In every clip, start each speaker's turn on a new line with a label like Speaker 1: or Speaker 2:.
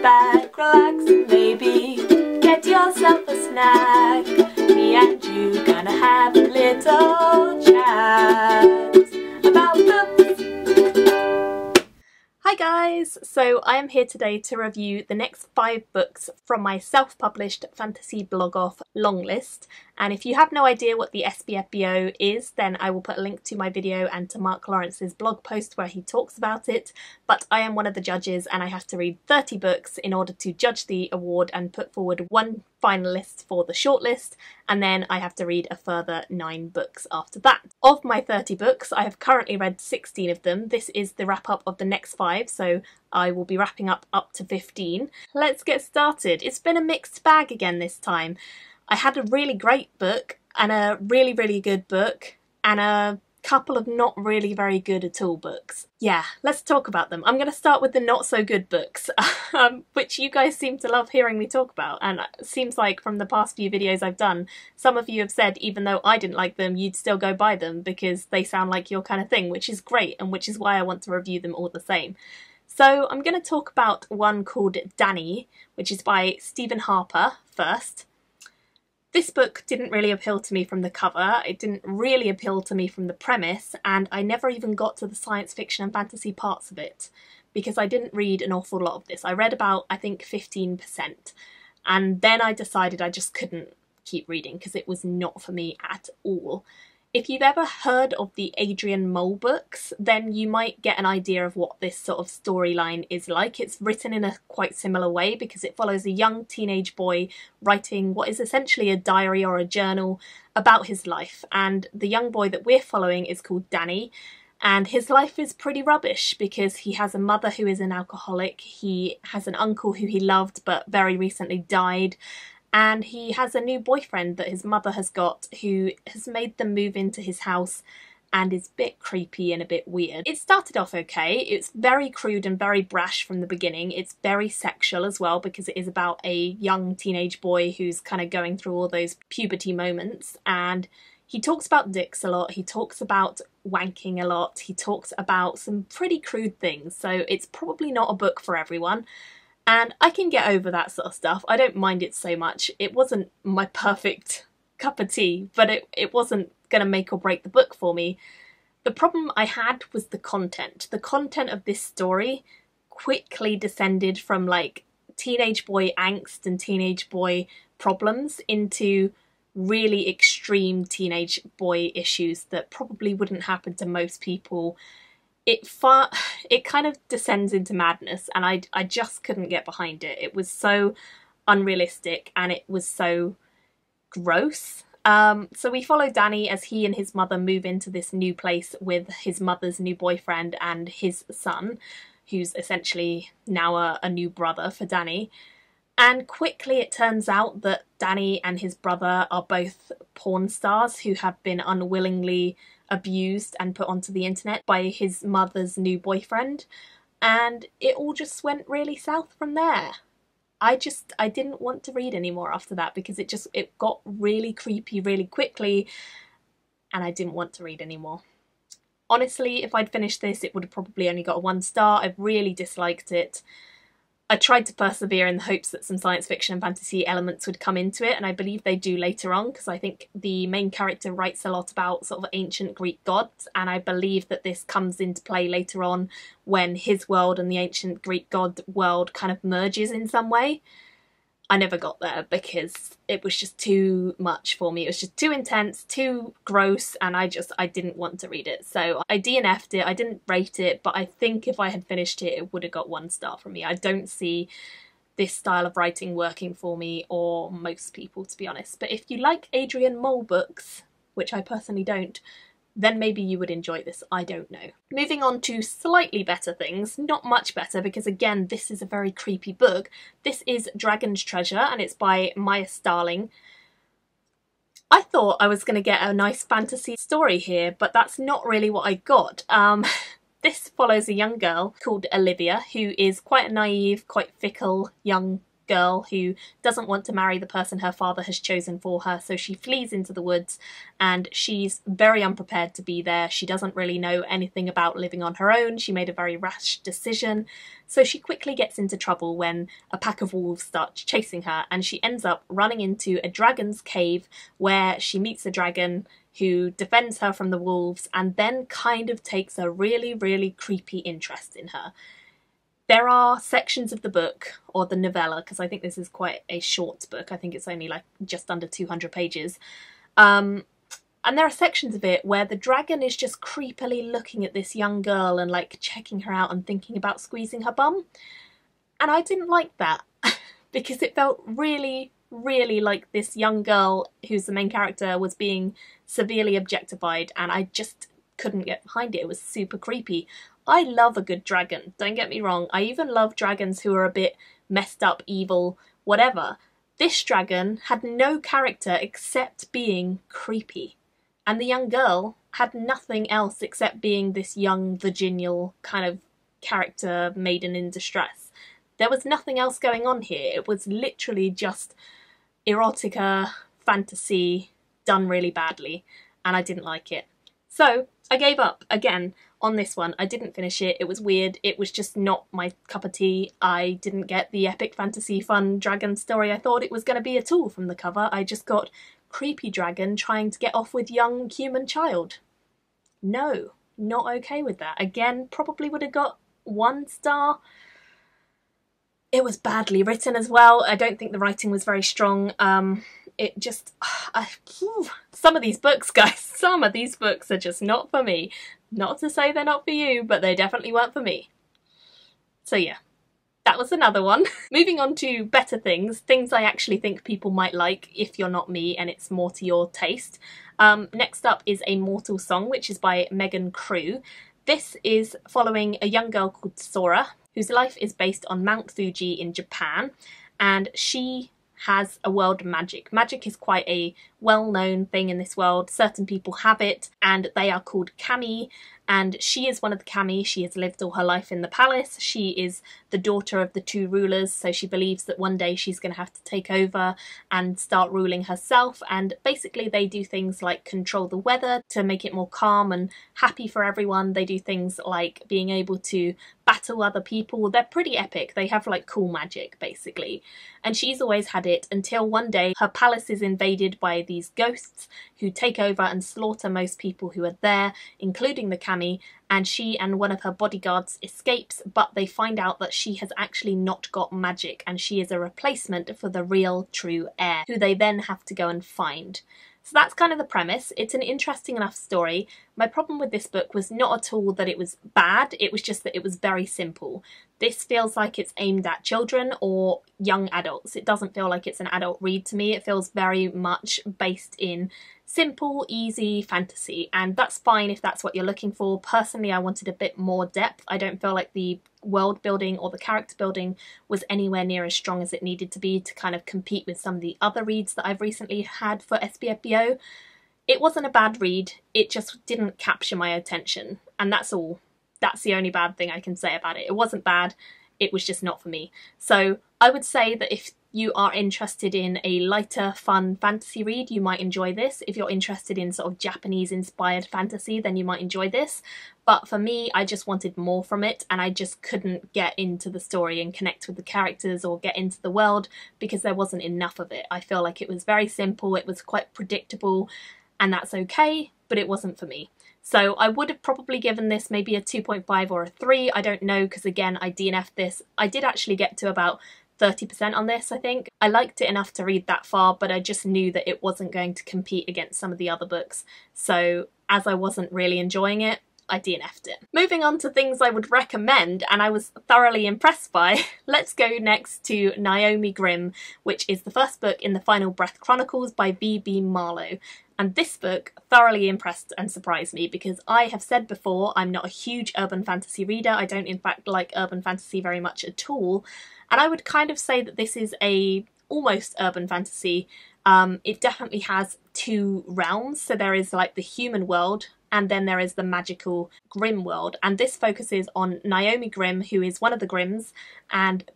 Speaker 1: back, relax, and maybe get yourself a snack. Me and you gonna have a little chat about books. Hi guys! So I am here today to review the next 5 books from my self-published fantasy blog off long list. And if you have no idea what the SPFBO is, then I will put a link to my video and to Mark Lawrence's blog post where he talks about it. But I am one of the judges and I have to read 30 books in order to judge the award and put forward 1 finalist for the shortlist, and then I have to read a further 9 books after that. Of my 30 books, I have currently read 16 of them. This is the wrap up of the next 5, so I will be wrapping up to 15. Let's get started. It's been a mixed bag again this time. I had a really great book and a really, really good book and a couple of not really very good at all books. Yeah, let's talk about them. I'm going to start with the not so good books, which you guys seem to love hearing me talk about, and it seems like from the past few videos I've done, some of you have said even though I didn't like them, you'd still go buy them because they sound like your kind of thing, which is great and which is why I want to review them all the same. So I'm going to talk about one called Dani, which is by Stephen Harper first. This book didn't really appeal to me from the cover, it didn't really appeal to me from the premise, and I never even got to the science fiction and fantasy parts of it because I didn't read an awful lot of this. I read about, I think, 15%, and then I decided I just couldn't keep reading because it was not for me at all. If you've ever heard of the Adrian Mole books, then you might get an idea of what this sort of storyline is like. It's written in a quite similar way because it follows a young teenage boy writing what is essentially a diary or a journal about his life. And the young boy that we're following is called Dani, and his life is pretty rubbish because he has a mother who is an alcoholic, he has an uncle who he loved but very recently died, and he has a new boyfriend that his mother has got who has made them move into his house and is a bit creepy and a bit weird. It started off okay. It's very crude and very brash from the beginning. It's very sexual as well because it is about a young teenage boy who's kind of going through all those puberty moments, and he talks about dicks a lot, he talks about wanking a lot, he talks about some pretty crude things, so it's probably not a book for everyone. And I can get over that sort of stuff. I don't mind it so much. It wasn't my perfect cup of tea, but it wasn't going to make or break the book for me. The problem I had was the content. The content of this story quickly descended from like teenage boy angst and teenage boy problems into really extreme teenage boy issues that probably wouldn't happen to most people. It kind of descends into madness, and I just couldn't get behind it. It was so unrealistic and it was so gross. So we follow Dani as he and his mother move into this new place with his mother's new boyfriend and his son, who's essentially now a new brother for Dani. And quickly it turns out that Dani and his brother are both porn stars who have been unwillingly abused and put onto the internet by his mother's new boyfriend, and it all just went really south from there. I didn't want to read anymore after that because it got really creepy really quickly and I didn't want to read anymore. Honestly, if I'd finished this it would have probably only got a 1 star. I've really disliked it. I tried to persevere in the hopes that some science fiction and fantasy elements would come into it, and I believe they do later on because I think the main character writes a lot about sort of ancient Greek gods, and I believe that this comes into play later on when his world and the ancient Greek god world kind of merges in some way. I never got there because it was just too much for me. It was just too intense, too gross, and I didn't want to read it. So I DNF'd it, I didn't rate it, but I think if I had finished it, it would have got 1 star from me. I don't see this style of writing working for me or most people, to be honest. But if you like Adrian Mole books, which I personally don't, then maybe you would enjoy this, I don't know. Moving on to slightly better things, not much better because again this is a very creepy book. This is Dragon's Treasure and it's by Maya Starling. I thought I was going to get a nice fantasy story here, but that's not really what I got. This follows a young girl called Olivia who is quite a naive, quite fickle young girl who doesn't want to marry the person her father has chosen for her, so she flees into the woods, and she's very unprepared to be there. She doesn't really know anything about living on her own. She made a very rash decision, so she quickly gets into trouble when a pack of wolves start chasing her, and she ends up running into a dragon's cave where she meets a dragon who defends her from the wolves and then kind of takes a really, really creepy interest in her. There are sections of the book, or the novella, because I think this is quite a short book, I think it's only like just under 200 pages, and there are sections of it where the dragon is just creepily looking at this young girl and like checking her out and thinking about squeezing her bum. And I didn't like that because it felt really, really like this young girl, who's the main character, was being severely objectified, and I just couldn't get behind it. It was super creepy. I love a good dragon, don't get me wrong. I even love dragons who are a bit messed up, evil, whatever. This dragon had no character except being creepy. And the young girl had nothing else except being this young, virginal kind of character, maiden in distress. There was nothing else going on here. It was literally just erotica, fantasy, done really badly, and I didn't like it. So I gave up again on this one. I didn't finish it. It was weird. It was just not my cup of tea. I didn't get the epic fantasy fun dragon story I thought it was going to be at all from the cover. I just got creepy dragon trying to get off with young human child. No, not okay with that. Again, probably would have got 1 star. It was badly written as well. I don't think the writing was very strong. It just... some of these books, guys, some of these books are just not for me. Not to say they're not for you, but they definitely weren't for me. So yeah, that was another one. Moving on to better things, things I actually think people might like if you're not me and it's more to your taste. Next up is A Mortal Song, which is by Megan Crew. This is following a young girl called Sora, whose life is based on Mount Fuji in Japan, and she has a world of magic. Magic is quite a well-known thing in this world. Certain people have it, and they are called kami, and she is one of the kami. She has lived all her life in the palace. She is the daughter of the 2 rulers, so she believes that one day she's going to have to take over and start ruling herself, and basically they do things like control the weather to make it more calm and happy for everyone. They do things like being able to battle other people. They're pretty epic. They have like cool magic basically, and she's always had it until one day her palace is invaded by these ghosts who take over and slaughter most people who are there, including the kami, and she and one of her bodyguards escapes, but they find out that she has actually not got magic and she is a replacement for the real true heir, who they then have to go and find. So that's kind of the premise. It's an interesting enough story. My problem with this book was not at all that it was bad, it was just that it was very simple. This feels like it's aimed at children or young adults. It doesn't feel like it's an adult read to me. It feels very much based in simple, easy fantasy, and that's fine if that's what you're looking for. Personally, I wanted a bit more depth. I don't feel like the world building or the character building was anywhere near as strong as it needed to be to kind of compete with some of the other reads that I've recently had for SPFBO. It wasn't a bad read, it just didn't capture my attention, and that's all. That's the only bad thing I can say about it. It wasn't bad, it was just not for me. So I would say that if you are interested in a lighter, fun fantasy read, you might enjoy this. If you're interested in sort of Japanese-inspired fantasy, then you might enjoy this. But for me, I just wanted more from it, and I just couldn't get into the story and connect with the characters or get into the world because there wasn't enough of it. I feel like it was very simple, it was quite predictable, and that's okay, but it wasn't for me. So I would have probably given this maybe a 2.5 or a 3, I don't know, because again, I DNF'd this. I did actually get to about 30% on this, I think. I liked it enough to read that far, but I just knew that it wasn't going to compete against some of the other books. So as I wasn't really enjoying it, I DNF'd it. Moving on to things I would recommend and I was thoroughly impressed by, let's go next to Naomi Grim, which is the first book in the Final Breath Chronicles by v.b.marlowe. And this book thoroughly impressed and surprised me because I have said before I'm not a huge urban fantasy reader. I don't in fact like urban fantasy very much at all. And I would kind of say that this is a almost urban fantasy. It definitely has 2 realms. So there is like the human world and then there is the magical Grimm world. And this focuses on Naomi Grim, who is one of the Grimms, and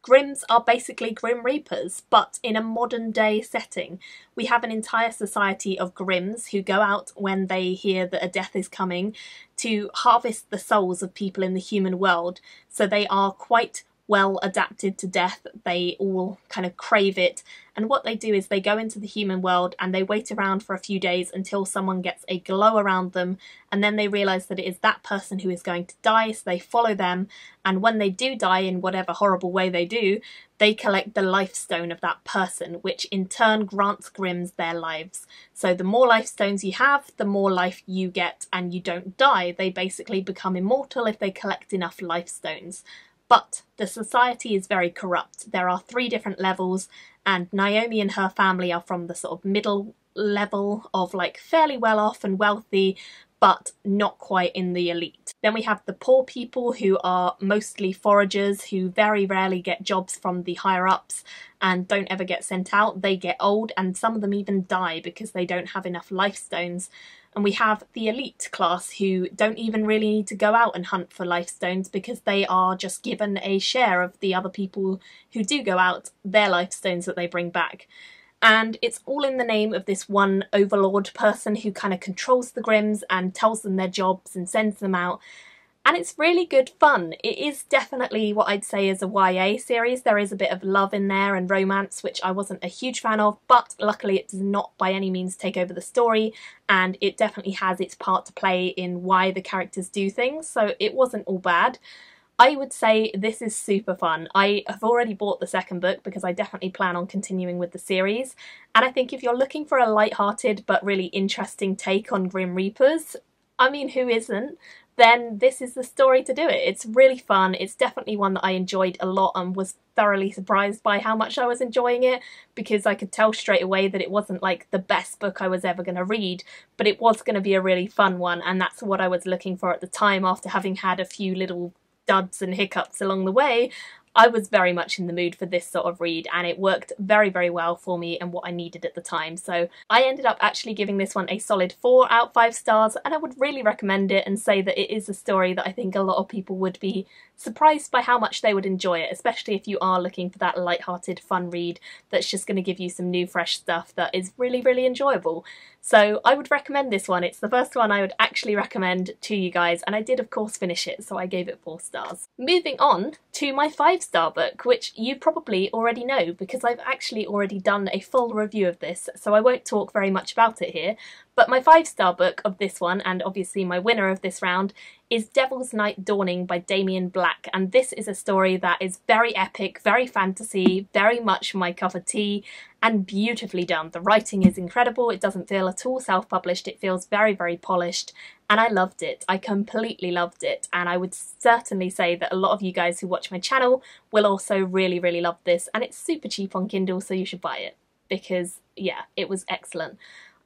Speaker 1: Grims are basically Grim Reapers, but in a modern day setting. We have an entire society of Grims who go out when they hear that a death is coming to harvest the souls of people in the human world. So they are quite well adapted to death. They all kind of crave it. And what they do is they go into the human world and they wait around for a few days until someone gets a glow around them, and then they realise that it is that person who is going to die, so they follow them, and when they do die in whatever horrible way they do, they collect the life stone of that person, which in turn grants Grims their lives. So the more life stones you have, the more life you get, and you don't die. They basically become immortal if they collect enough life stones. But the society is very corrupt. There are 3 different levels, and Naomi and her family are from the sort of middle level of like fairly well off and wealthy, but not quite in the elite. Then we have the poor people who are mostly foragers who very rarely get jobs from the higher ups and don't ever get sent out. They get old and some of them even die because they don't have enough life stones. And we have the elite class who don't even really need to go out and hunt for life stones because they are just given a share of the other people who do go out, their life stones that they bring back. And it's all in the name of this one overlord person who kind of controls the Grims and tells them their jobs and sends them out. And it's really good fun. It is definitely what I'd say is a YA series. There is a bit of love in there and romance, which I wasn't a huge fan of, but luckily it does not by any means take over the story, and it definitely has its part to play in why the characters do things, so it wasn't all bad. I would say this is super fun. I have already bought the second book because I definitely plan on continuing with the series, and I think if you're looking for a light-hearted but really interesting take on Grim Reapers, I mean, who isn't? Then this is the story to do it. It's really fun. It's definitely one that I enjoyed a lot and was thoroughly surprised by how much I was enjoying it, because I could tell straight away that it wasn't like the best book I was ever going to read, but it was going to be a really fun one, and that's what I was looking for at the time. After having had a few little duds and hiccups along the way, I was very much in the mood for this sort of read, and it worked very, very well for me and what I needed at the time. So I ended up actually giving this one a solid 4 out of 5 stars, and I would really recommend it and say that it is a story that I think a lot of people would be surprised by how much they would enjoy it, especially if you are looking for that light-hearted fun read that's just going to give you some new fresh stuff that is really, really enjoyable. So I would recommend this one. It's the first one I would actually recommend to you guys, and I did of course finish it, so I gave it 4 stars. Moving on to my 5-star book, which you probably already know because I've actually already done a full review of this, so I won't talk very much about it here. But my 5-star book of this one, and obviously my winner of this round, is Devil's Night Dawning by Damian Black, and this is a story that is very epic, very fantasy, very much my cup of tea, and beautifully done. The writing is incredible. It doesn't feel at all self-published. It feels very, very polished, and I loved it. I completely loved it, and I would certainly say that a lot of you guys who watch my channel will also really, really love this, and it's super cheap on Kindle, so you should buy it because, yeah, it was excellent.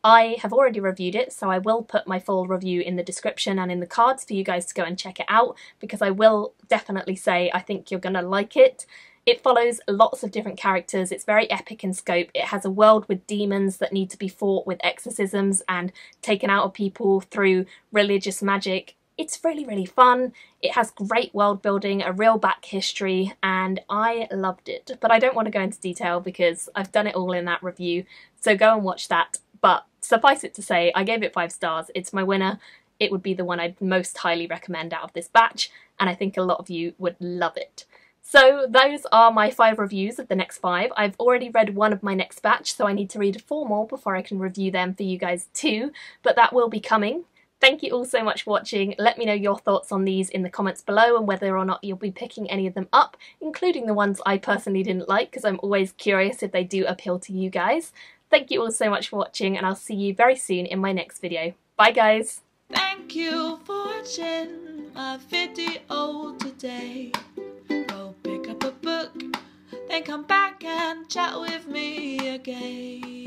Speaker 1: I have already reviewed it, so I will put my full review in the description and in the cards for you guys to go and check it out, because I will definitely say I think you're going to like it. It follows lots of different characters. It's very epic in scope. It has a world with demons that need to be fought with exorcisms and taken out of people through religious magic. It's really, really fun. It has great world building, a real back history, and I loved it. But I don't want to go into detail because I've done it all in that review, so go and watch that. But suffice it to say, I gave it 5 stars. It's my winner. It would be the one I'd most highly recommend out of this batch, and I think a lot of you would love it. So those are my 5 reviews of the next 5. I've already read one of my next batch, so I need to read 4 more before I can review them for you guys too, but that will be coming. Thank you all so much for watching. Let me know your thoughts on these in the comments below and whether or not you'll be picking any of them up, including the ones I personally didn't like, because I'm always curious if they do appeal to you guys. Thank you all so much for watching, and I'll see you very soon in my next video. Bye guys!
Speaker 2: Thank you for watching my video today. Go pick up a book, then come back and chat with me again.